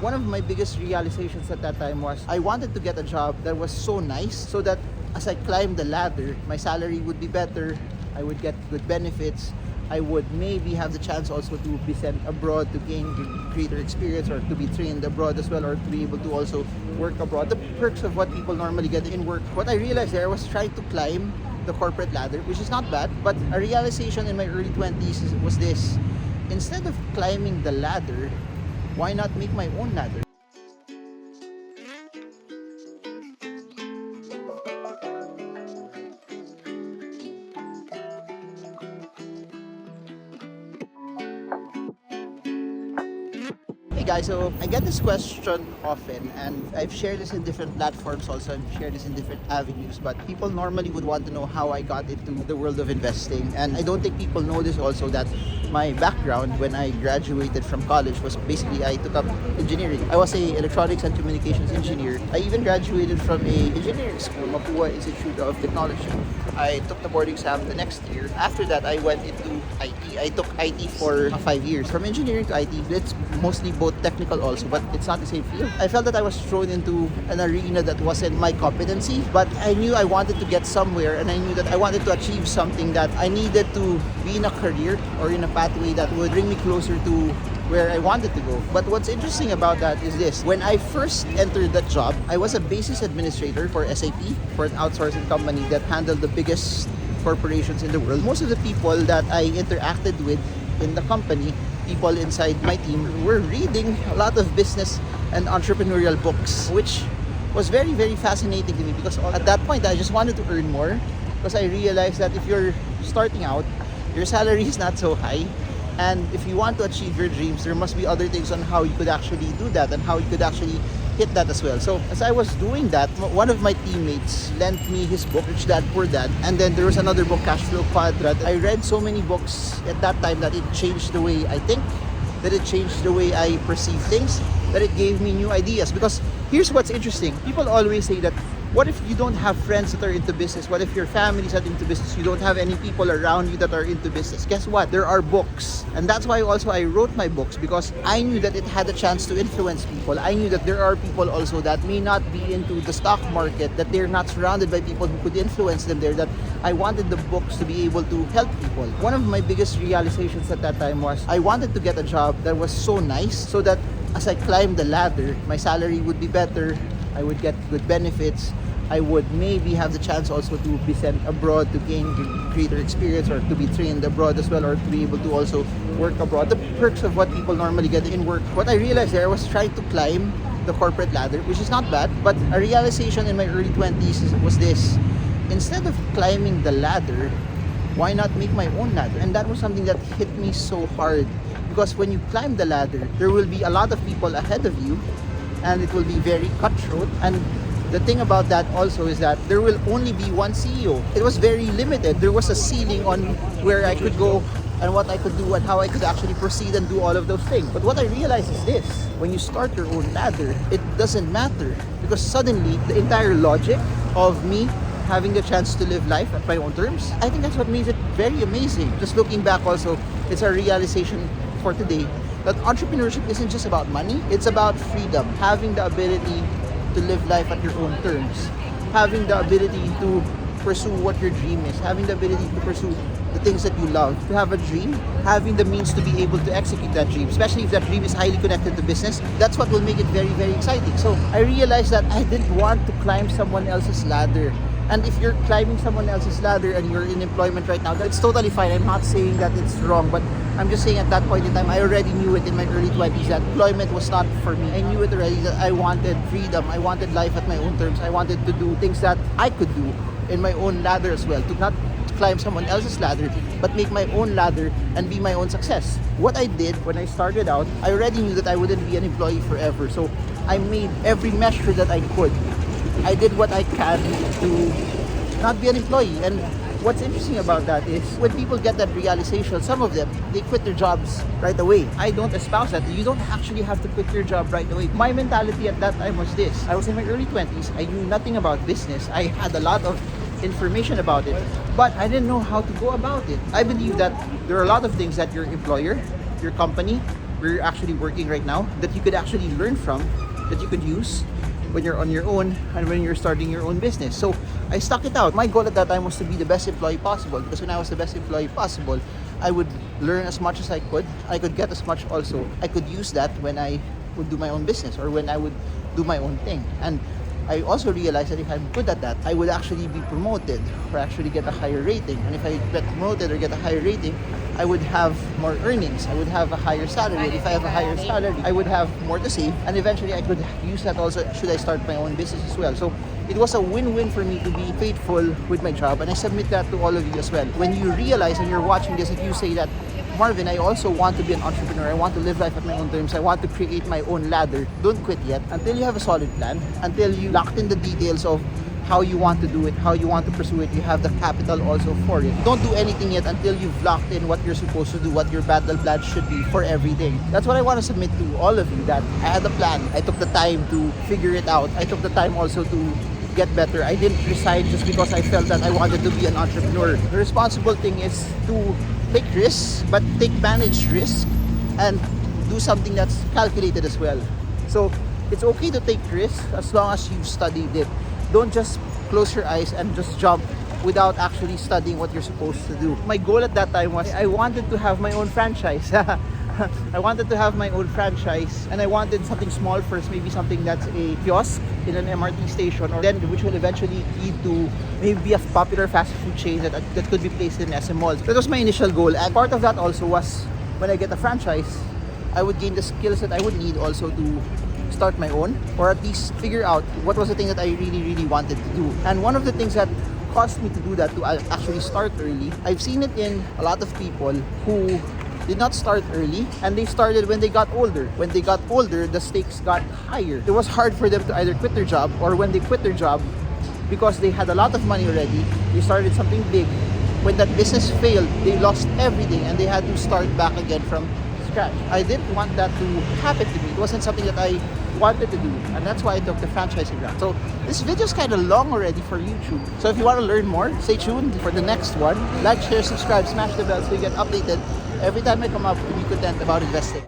One of my biggest realizations at that time was I wanted to get a job that was so nice so that as I climbed the ladder, my salary would be better, I would get good benefits, I would maybe have the chance also to be sent abroad to gain greater experience, or to be trained abroad as well, or to be able to also work abroad. The perks of what people normally get in work. What I realized there was trying to climb the corporate ladder, which is not bad, but a realization in my early 20s was this: instead of climbing the ladder, why not make my own ladder? Hey guys, so I get this question often, and I've shared this in different platforms also, I've shared this in different avenues, but people normally would want to know how I got into the world of investing. And I don't think people know this also, that my background when I graduated from college was basically I took up engineering. I was a electronics and communications engineer. I even graduated from a engineering school, Chua Institute of Technology. I took the board exam the next year. After that, I went into IT. I took IT for 5 years. From engineering to IT, it's mostly both technical also, but it's not the same field. I felt that I was thrown into an arena that wasn't my competency, but I knew I wanted to get somewhere, and I knew that I wanted to achieve something, that I needed to be in a career or in a pathway that would bring me closer to where I wanted to go. But what's interesting about that is this: when I first entered that job, I was a basis administrator for SAP, for an outsourcing company that handled the biggest corporations in the world. Most of the people that I interacted with in the company, people inside my team, were reading a lot of business and entrepreneurial books, which was very, very fascinating to me, because at that point I just wanted to earn more, because I realized that if you're starting out, your salary is not so high, and if you want to achieve your dreams, there must be other things on how you could actually do that and how you could actually hit that as well. So as I was doing that, one of my teammates lent me his book, Rich Dad Poor Dad, and then there was another book, Cash Flow Quadrant. I read so many books at that time that it changed the way I think, that it changed the way I perceive things, that it gave me new ideas. Because here's what's interesting: people always say that, what if you don't have friends that are into business? What if your family's not into business? You don't have any people around you that are into business. Guess what? There are books. And that's why also I wrote my books, because I knew that it had a chance to influence people. I knew that there are people also that may not be into the stock market, that they're not surrounded by people who could influence them there, that I wanted the books to be able to help people. One of my biggest realizations at that time was I wanted to get a job that was so nice so that as I climbed the ladder, my salary would be better, I would get good benefits, I would maybe have the chance also to be sent abroad to gain greater experience, or to be trained abroad as well, or to be able to also work abroad. The perks of what people normally get in work. What I realized there was trying to climb the corporate ladder, which is not bad, but a realization in my early 20s was this: instead of climbing the ladder, why not make my own ladder? And that was something that hit me so hard, because when you climb the ladder, there will be a lot of people ahead of you, and it will be very cutthroat. And the thing about that also is that there will only be one CEO. It was very limited. There was a ceiling on where I could go and what I could do and how I could actually proceed and do all of those things. But what I realized is this: when you start your own ladder, it doesn't matter, because suddenly the entire logic of me having the chance to live life at my own terms, I think that's what makes it very amazing. Just looking back also, it's a realization for today that entrepreneurship isn't just about money, it's about freedom, having the ability to live life at your own terms, having the ability to pursue what your dream is, having the ability to pursue the things that you love, to have a dream, having the means to be able to execute that dream, especially if that dream is highly connected to business. That's what will make it very, very exciting. So I realized that I didn't want to climb someone else's ladder. And if you're climbing someone else's ladder and you're in employment right now, that's totally fine. I'm not saying that it's wrong, but I'm just saying at that point in time, I already knew it in my early 20s that employment was not for me. I knew it already that I wanted freedom. I wanted life at my own terms. I wanted to do things that I could do in my own ladder as well, to not climb someone else's ladder, but make my own ladder and be my own success. What I did when I started out, I already knew that I wouldn't be an employee forever. So I made every measure that I could. I did what I can to not be an employee. And what's interesting about that is when people get that realization, some of them, they quit their jobs right away. I don't espouse that. You don't actually have to quit your job right away. My mentality at that time was this: I was in my early 20s. I knew nothing about business. I had a lot of information about it, but I didn't know how to go about it. I believe that there are a lot of things that your employer, your company, we're actually working right now that you could actually learn from, that you could use when you're on your own and when you're starting your own business. So I stuck it out. My goal at that time was to be the best employee possible, because when I was the best employee possible, I would learn as much as I could. I could get as much also. I could use that when I would do my own business or when I would do my own thing. And I also realized that if I'm good at that, I would actually be promoted or actually get a higher rating. And if I get promoted or get a higher rating, I would have more earnings. I would have a higher salary. And if I have a higher salary, I would have more to save. And eventually I could use that also should I start my own business as well. So it was a win-win for me to be faithful with my job. And I submit that to all of you as well. When you realize and you're watching this, if you say that, Marvin, I also want to be an entrepreneur. I want to live life at my own terms. I want to create my own ladder. Don't quit yet until you have a solid plan, until you locked in the details of how you want to do it, how you want to pursue it. You have the capital also for it. Don't do anything yet until you've locked in what you're supposed to do, what your battle plan should be for everything. That's what I want to submit to all of you, that I had a plan. I took the time to figure it out. I took the time also to get better. I didn't resign just because I felt that I wanted to be an entrepreneur. The responsible thing is to take risks, but take managed risk and do something that's calculated as well. So it's okay to take risks as long as you've studied it. Don't just close your eyes and just jump without actually studying what you're supposed to do. My goal at that time was I wanted to have my own franchise. I wanted to have my own franchise, and I wanted something small first, maybe something that's a kiosk in an MRT station, or then which will eventually lead to maybe a popular fast food chain that could be placed in SM malls. That was my initial goal, and part of that also was when I get a franchise, I would gain the skills that I would need also to start my own, or at least figure out what was the thing that I really wanted to do. And one of the things that caused me to do that, to actually start early, I've seen it in a lot of people who did not start early, and they started when they got older. When they got older, the stakes got higher. It was hard for them to either quit their job, or when they quit their job, because they had a lot of money already, they started something big. When that business failed, they lost everything and they had to start back again from scratch. I didn't want that to happen to me. It wasn't something that I wanted to do, and that's why I took the franchising route. So this video is kind of long already for YouTube. So if you want to learn more, stay tuned for the next one. Like, share, subscribe, smash the bell so you get updated every time I come up with new content about investing.